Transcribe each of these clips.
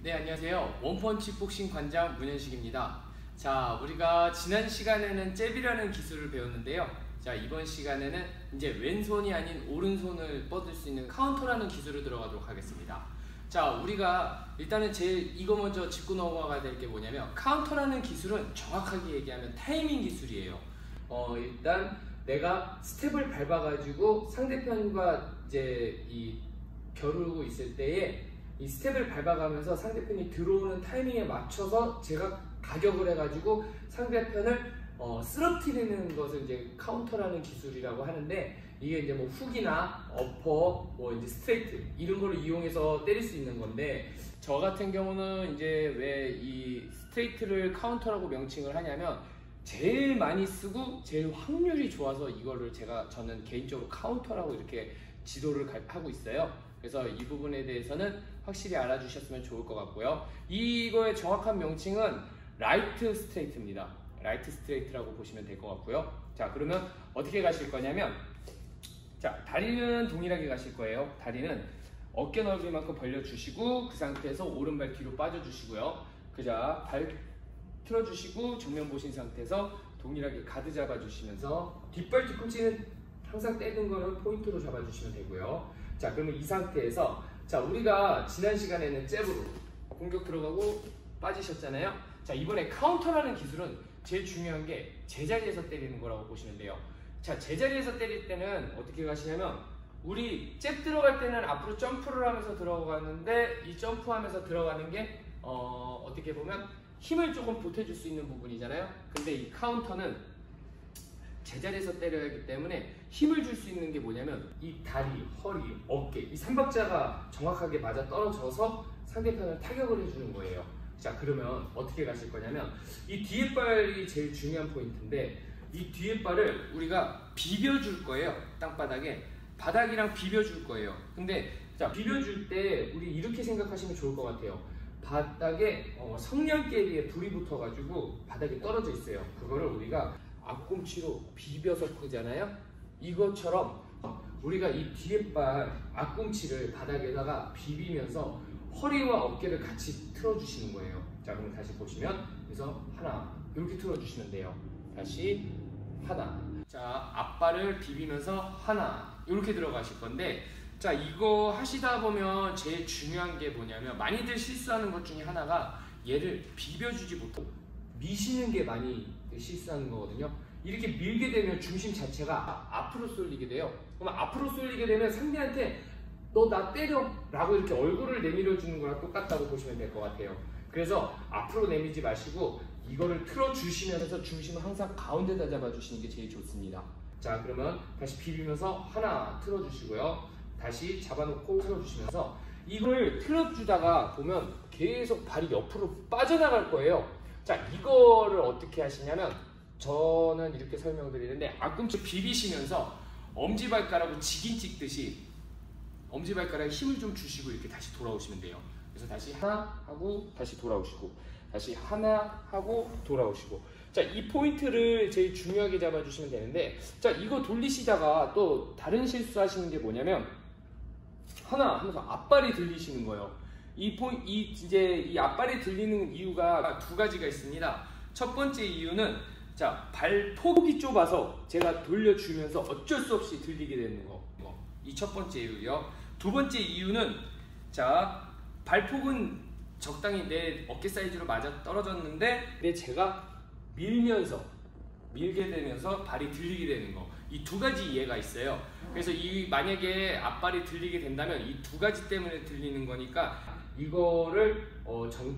네, 안녕하세요. 원펀치 복싱 관장 문현식입니다. 자, 우리가 지난 시간에는 잽이라는 기술을 배웠는데요. 자, 이번 시간에는 이제 왼손이 아닌 오른손을 뻗을 수 있는 카운터라는 기술을 들어가도록 하겠습니다. 자, 우리가 일단은 제일 이거 먼저 짚고 넘어가야 될 게 뭐냐면, 카운터라는 기술은 정확하게 얘기하면 타이밍 기술이에요. 일단 내가 스텝을 밟아가지고 상대편과 이제 겨루고 있을 때에 이 스텝을 밟아가면서 상대편이 들어오는 타이밍에 맞춰서 제가 가격을 해가지고 상대편을 쓰러뜨리는 것을 이제 카운터라는 기술이라고 하는데, 이게 이제 뭐 훅이나 어퍼, 뭐 이제 스트레이트 이런 거를 이용해서 때릴 수 있는 건데, 저 같은 경우는 이제 왜 이 스트레이트를 카운터라고 명칭을 하냐면, 제일 많이 쓰고 제일 확률이 좋아서 이거를 저는 개인적으로 카운터라고 이렇게 지도를 하고 있어요. 그래서 이 부분에 대해서는 확실히 알아주셨으면 좋을 것 같고요. 이거의 정확한 명칭은 라이트 스트레이트입니다. 라이트 스트레이트라고 보시면 될 것 같고요. 자, 그러면 어떻게 가실 거냐면, 자, 다리는 동일하게 가실 거예요. 다리는 어깨 넓이만큼 벌려주시고, 그 상태에서 오른발 뒤로 빠져주시고요. 그자 발 틀어주시고 정면 보신 상태에서 동일하게 가드 잡아주시면서 뒷발 뒤꿈치는 항상 떼는 거를 포인트로 잡아주시면 되고요. 자, 그러면 이 상태에서, 자, 우리가 지난 시간에는 잽으로 공격 들어가고 빠지셨잖아요. 자, 이번에 카운터라는 기술은 제일 중요한 게 제자리에서 때리는 거라고 보시면 돼요. 자, 제자리에서 때릴 때는 어떻게 가시냐면, 우리 잽 들어갈 때는 앞으로 점프를 하면서 들어가는데, 이 점프하면서 들어가는 게 어떻게 보면 힘을 조금 보태줄 수 있는 부분이잖아요. 근데 이 카운터는 제자리에서 때려야 하기 때문에 힘을 줄 수 있는 게 뭐냐면, 이 다리, 허리, 어깨, 이 삼박자가 정확하게 맞아 떨어져서 상대편을 타격을 해주는 거예요. 자, 그러면 어떻게 가실 거냐면, 이 뒤에 발이 제일 중요한 포인트인데, 이 뒤에 발을 우리가 비벼줄 거예요. 땅바닥에 바닥이랑 비벼줄 거예요. 근데 자, 비벼줄 때 우리 이렇게 생각하시면 좋을 것 같아요. 바닥에 성냥개비에 불이 붙어가지고 바닥에 떨어져 있어요. 그거를 우리가 앞꿈치로 비벼서 끄잖아요. 이것처럼 우리가 이 뒤에 발 앞꿈치를 바닥에다가 비비면서 허리와 어깨를 같이 틀어주시는 거예요. 자, 그럼 다시 보시면, 그래서 하나 이렇게 틀어주시면 돼요. 다시 하나. 자, 앞발을 비비면서 하나 이렇게 들어가실 건데, 자, 이거 하시다 보면 제일 중요한 게 뭐냐면, 많이들 실수하는 것 중에 하나가 얘를 비벼주지 못하고 미시는 게 많이 실수하는 거거든요. 이렇게 밀게 되면 중심 자체가 앞으로 쏠리게 돼요. 그러면 앞으로 쏠리게 되면 상대한테 너 나 때려 라고 이렇게 얼굴을 내밀어 주는 거랑 똑같다고 보시면 될 것 같아요. 그래서 앞으로 내밀지 마시고 이거를 틀어 주시면서 중심을 항상 가운데다 잡아 주시는 게 제일 좋습니다. 자, 그러면 다시 비비면서 하나 틀어 주시고요. 다시 잡아놓고 틀어주시면서, 이걸 틀어주다가 보면 계속 발이 옆으로 빠져나갈 거예요. 자, 이거를 어떻게 하시냐면, 저는 이렇게 설명드리는데, 앞꿈치 비비시면서 엄지발가락으로 직인 찍듯이 엄지발가락에 힘을 좀 주시고 이렇게 다시 돌아오시면 돼요. 그래서 다시 하나 하고 다시 돌아오시고, 다시 하나 하고 돌아오시고. 자, 이 포인트를 제일 중요하게 잡아주시면 되는데, 자, 이거 돌리시다가 또 다른 실수 하시는 게 뭐냐면, 하나 하면서 앞발이 들리시는 거예요. 이 앞발이 들리는 이유가 두 가지가 있습니다. 첫 번째 이유는, 자, 발폭이 좁아서 제가 돌려주면서 어쩔 수 없이 들리게 되는 거. 이 첫 번째 이유요. 두 번째 이유는, 자, 발폭은 적당히 내 어깨 사이즈로 맞아 떨어졌는데, 근데 제가 밀게 되면서 발이 들리게 되는 거. 이 두 가지 이해가 있어요. 그래서 만약에 앞발이 들리게 된다면 이 두 가지 때문에 들리는 거니까, 이거를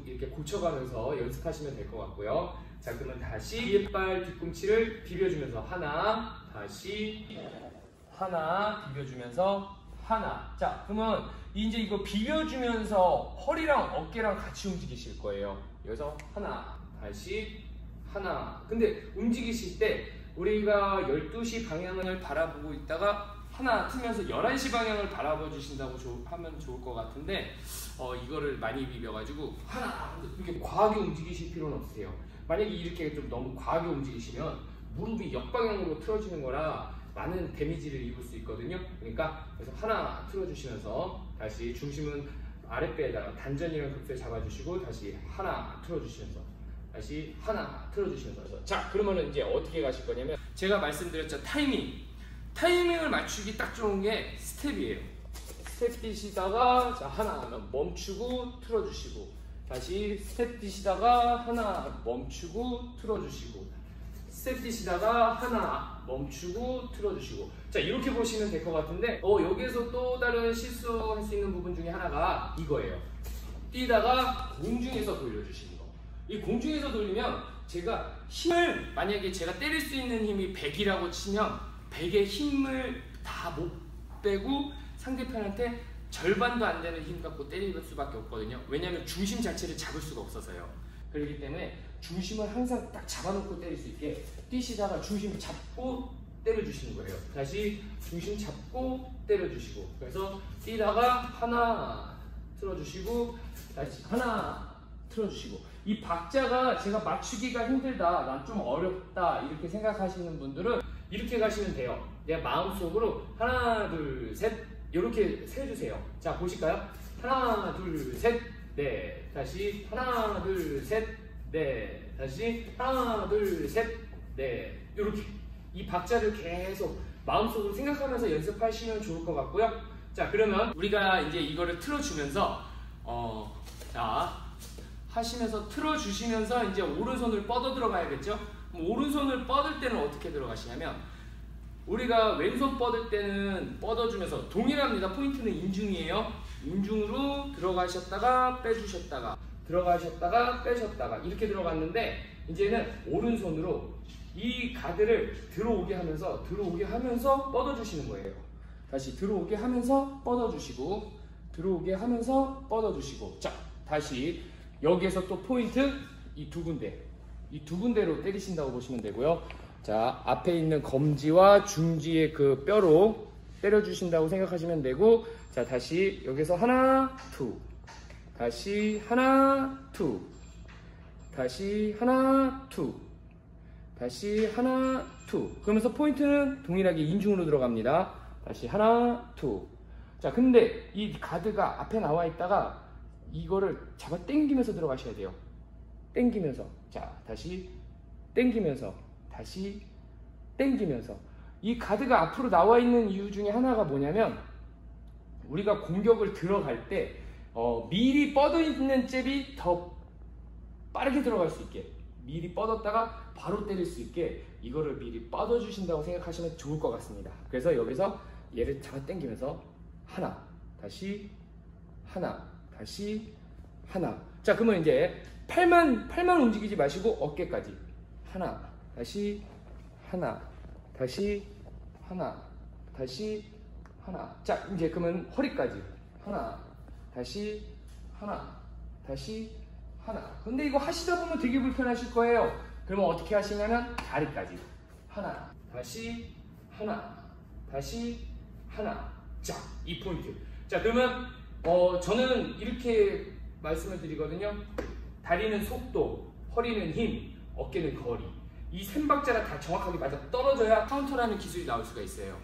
이렇게 고쳐가면서 연습하시면 될 것 같고요. 자, 그러면 다시 뒤에 발 뒤꿈치를 비벼주면서 하나, 다시 하나, 비벼주면서 하나. 자, 그러면 이제 이거 비벼주면서 허리랑 어깨랑 같이 움직이실 거예요. 여기서 하나, 다시 하나. 근데 움직이실 때 우리가 12시 방향을 바라보고 있다가 하나 트면서 11시 방향을 바라봐 주신다고 하면 좋을 것 같은데, 이거를 많이 비벼가지고 하나 이렇게 과하게 움직이실 필요는 없으세요. 만약에 이렇게 좀 너무 과하게 움직이시면 무릎이 역방향으로 틀어지는 거라 많은 데미지를 입을 수 있거든요. 그러니까 그래서 하나 틀어주시면서 다시 중심은 아랫배에다가 단전이랑 극소에 잡아주시고 다시 하나 틀어주시면서 다시 하나 틀어주시면서. 자, 그러면은 이제 어떻게 가실 거냐면 제가 말씀드렸죠, 타이밍을 맞추기 딱 좋은 게 스텝이에요. 스텝 뛰시다가 자 하나 하면 멈추고 틀어주시고 다시 스텝 뛰시다가 하나 멈추고 틀어주시고 스텝 뛰시다가 하나 멈추고 틀어주시고. 자, 이렇게 보시면 될 것 같은데 여기에서 또 다른 실수할 수 있는 부분 중에 하나가 이거예요. 뛰다가 공중에서 돌려주시는 거. 이 공중에서 돌리면 제가 힘을 만약에 제가 때릴 수 있는 힘이 100이라고 치면 100의 힘을 다 못 빼고 상대편한테 절반도 안 되는 힘 갖고 때릴 수밖에 없거든요. 왜냐하면 중심 자체를 잡을 수가 없어서요. 그렇기 때문에 중심을 항상 딱 잡아놓고 때릴 수 있게 뛰시다가 중심 잡고 때려주시는 거예요. 다시 중심 잡고 때려주시고 그래서 뛰다가 하나 틀어주시고 다시 하나 틀어주시고. 이 박자가 제가 맞추기가 힘들다, 난 좀 어렵다 이렇게 생각하시는 분들은 이렇게 가시면 돼요. 그냥 마음속으로 하나 둘 셋 이렇게 세주세요. 자, 보실까요? 하나 둘 셋 네, 다시 하나 둘 셋 네, 다시 하나 둘 셋 네, 이렇게 이 박자를 계속 마음속으로 생각하면서 연습하시면 좋을 것 같고요. 자, 그러면 우리가 이제 이거를 틀어주면서 자 하시면서 틀어주시면서 이제 오른손을 뻗어 들어가야겠죠? 오른손을 뻗을 때는 어떻게 들어가시냐면 우리가 왼손 뻗을 때는 뻗어주면서 동일합니다. 포인트는 인중이에요. 인중으로 들어가셨다가 빼주셨다가 들어가셨다가 빼셨다가 이렇게 들어갔는데 이제는 오른손으로 이 가드를 들어오게 하면서 뻗어주시는 거예요. 다시 들어오게 하면서 뻗어주시고 들어오게 하면서 뻗어주시고. 자, 다시 여기에서 또 포인트 이 두 군데로 때리신다고 보시면 되고요. 자, 앞에 있는 검지와 중지의 그 뼈로 때려주신다고 생각하시면 되고, 자, 다시 여기서 하나, 투, 다시 하나, 투, 다시 하나, 투, 다시 하나, 투. 그러면서 포인트는 동일하게 인중으로 들어갑니다. 다시 하나, 투. 자, 근데 이 가드가 앞에 나와 있다가 이거를 잡아 당기면서 들어가셔야 돼요. 당기면서. 자, 다시 당기면서, 다시 당기면서. 이 가드가 앞으로 나와 있는 이유 중에 하나가 뭐냐면 우리가 공격을 들어갈 때 미리 뻗어 있는 잽이 더 빠르게 들어갈 수 있게, 미리 뻗었다가 바로 때릴 수 있게 이거를 미리 뻗어 주신다고 생각하시면 좋을 것 같습니다. 그래서 여기서 얘를 잡아 당기면서 하나, 다시 하나, 다시 하나. 자, 그러면 이제 팔만 움직이지 마시고 어깨까지 하나, 다시 하나, 다시 하나, 다시 하나. 자, 이제 그러면 허리까지 하나, 다시 하나, 다시 하나. 근데 이거 하시다 보면 되게 불편하실 거예요. 그러면 어떻게 하시냐면 다리까지 하나, 다시 하나, 다시 하나. 자, 이 포인트. 자, 그러면 저는 이렇게 말씀을 드리거든요. 다리는 속도, 허리는 힘, 어깨는 거리. 이 3박자가 다 정확하게 맞아 떨어져야 카운터라는 기술이 나올 수가 있어요.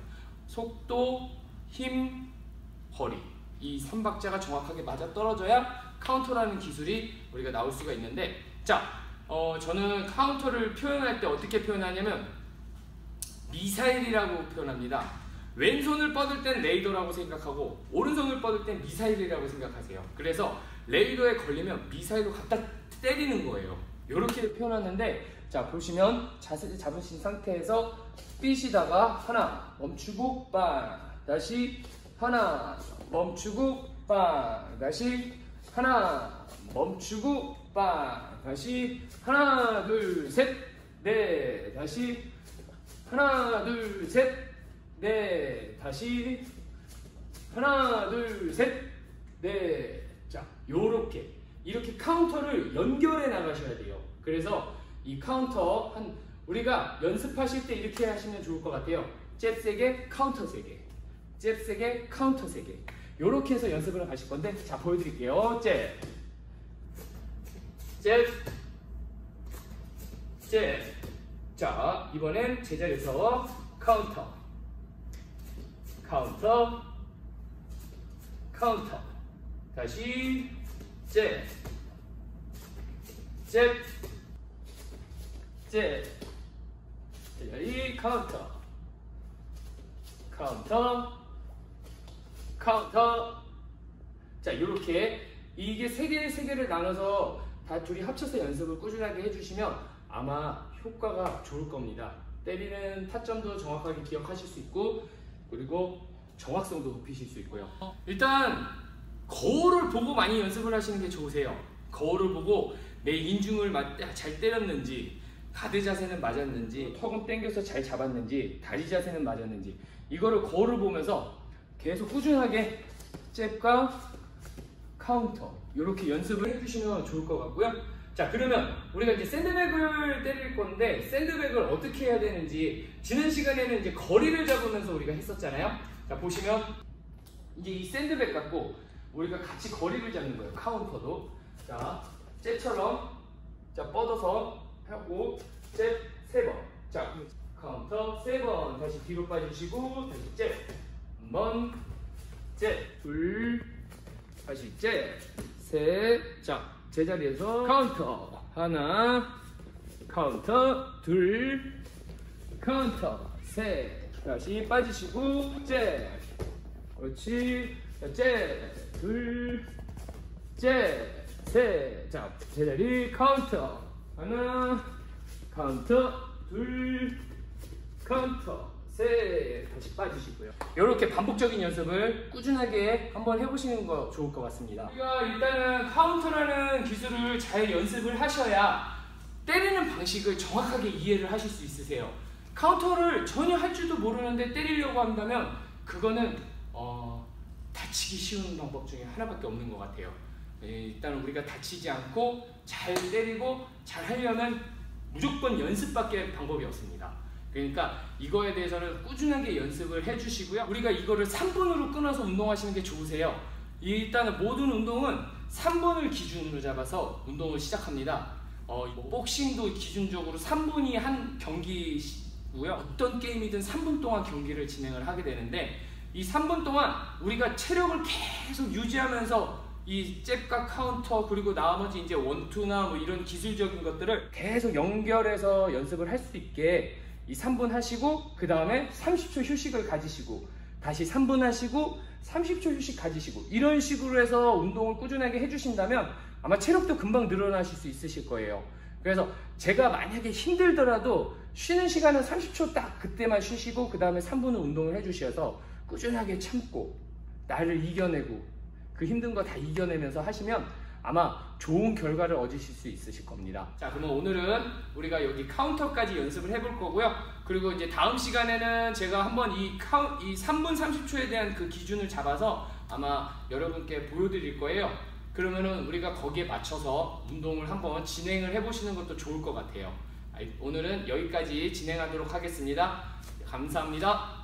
속도, 힘, 거리. 이 3박자가 정확하게 맞아 떨어져야 카운터라는 기술이 우리가 나올 수가 있는데, 자, 저는 카운터를 표현할 때 어떻게 표현하냐면 미사일이라고 표현합니다. 왼손을 뻗을 땐 레이더라고 생각하고 오른손을 뻗을 땐 미사일이라고 생각하세요. 그래서 레이더에 걸리면 미사일로 갖다 때리는 거예요. 이렇게 표현하는데, 자, 보시면 자세를 잡으신 상태에서 뛰시다가 하나 멈추고 빵, 다시 하나 멈추고 빵, 다시 하나 멈추고 빵, 다시 하나 둘 셋 넷, 다시 하나 둘 셋 넷, 다시 하나 둘 셋 넷. 자, 요렇게 이렇게 카운터를 연결해 나가셔야 돼요. 그래서 이 카운터 우리가 연습하실 때 이렇게 하시면 좋을 것 같아요. 잽 세게, 카운터 세게, 잽 세게, 카운터 세게. 요렇게 해서 연습을 하실 건데, 자, 보여드릴게요. 잽, 잽, 잽. 자, 이번엔 제자리에서 카운터, 카운터, 카운터, 다시 잽, 잽, 잽. 제자리 카운터, 카운터, 카운터. 자, 이렇게 이게 세 개를 나눠서 다 둘이 합쳐서 연습을 꾸준하게 해주시면 아마 효과가 좋을 겁니다. 때리는 타점도 정확하게 기억하실 수 있고, 그리고 정확성도 높이실 수 있고요. 일단 거울을 보고 많이 연습을 하시는 게 좋으세요. 거울을 보고 내 인중을 잘 때렸는지, 가드 자세는 맞았는지, 턱은 당겨서 잘 잡았는지, 다리 자세는 맞았는지, 이거를 거울을 보면서 계속 꾸준하게 잽과 카운터 이렇게 연습을 해주시면 좋을 것 같고요. 자, 그러면 우리가 이제 샌드백을 때릴 건데 샌드백을 어떻게 해야 되는지 지난 시간에는 이제 거리를 잡으면서 우리가 했었잖아요. 자, 보시면 이제 이 샌드백 갖고 우리가 같이 거리를 잡는 거예요. 카운터도. 자, 잽처럼 자 뻗어서 하고 잽 3번. 자, 카운터 3번. 다시 뒤로 빠지시고 다시 잽 한번, 잽 둘, 다시 잽 셋. 자, 제자리에서 카운터 하나, 카운터 둘, 카운터 셋. 다시 빠지시고 잽. 그렇지. 잽 둘, 잽 셋. 자, 제자리 카운터 하나, 카운터 둘, 카운터 셋. 다시 빠지시고요. 이렇게 반복적인 연습을 꾸준하게 한번 해보시는 거 좋을 것 같습니다. 우리가 일단은 카운터라는 기술을 잘 연습을 하셔야 때리는 방식을 정확하게 이해를 하실 수 있으세요. 카운터를 전혀 할 줄도 모르는데 때리려고 한다면 그거는 다치기 쉬운 방법 중에 하나밖에 없는 것 같아요. 일단 우리가 다치지 않고 잘 때리고 잘 하려면 무조건 연습밖에 방법이 없습니다. 그러니까 이거에 대해서는 꾸준하게 연습을 해주시고요. 우리가 이거를 3분으로 끊어서 운동하시는 게 좋으세요. 일단은 모든 운동은 3분을 기준으로 잡아서 운동을 시작합니다. 복싱도 기준적으로 3분이 한 경기고요. 어떤 게임이든 3분 동안 경기를 진행을 하게 되는데 이 3분 동안 우리가 체력을 계속 유지하면서 이 잽과 카운터 그리고 나머지 이제 원투나 뭐 이런 기술적인 것들을 계속 연결해서 연습을 할 수 있게 이 3분 하시고 그 다음에 30초 휴식을 가지시고 다시 3분 하시고 30초 휴식 가지시고 이런 식으로 해서 운동을 꾸준하게 해주신다면 아마 체력도 금방 늘어나실 수 있으실 거예요. 그래서 제가 만약에 힘들더라도 쉬는 시간은 30초 딱 그때만 쉬시고 그 다음에 3분은 운동을 해주셔서 꾸준하게 참고 나를 이겨내고 그 힘든 거 다 이겨내면서 하시면 아마 좋은 결과를 얻으실 수 있으실 겁니다. 자, 그러면 오늘은 우리가 여기 카운터까지 연습을 해볼 거고요. 그리고 이제 다음 시간에는 제가 한번 이 3분 30초에 대한 그 기준을 잡아서 아마 여러분께 보여드릴 거예요. 그러면은 우리가 거기에 맞춰서 운동을 한번 진행을 해보시는 것도 좋을 것 같아요. 오늘은 여기까지 진행하도록 하겠습니다. 감사합니다.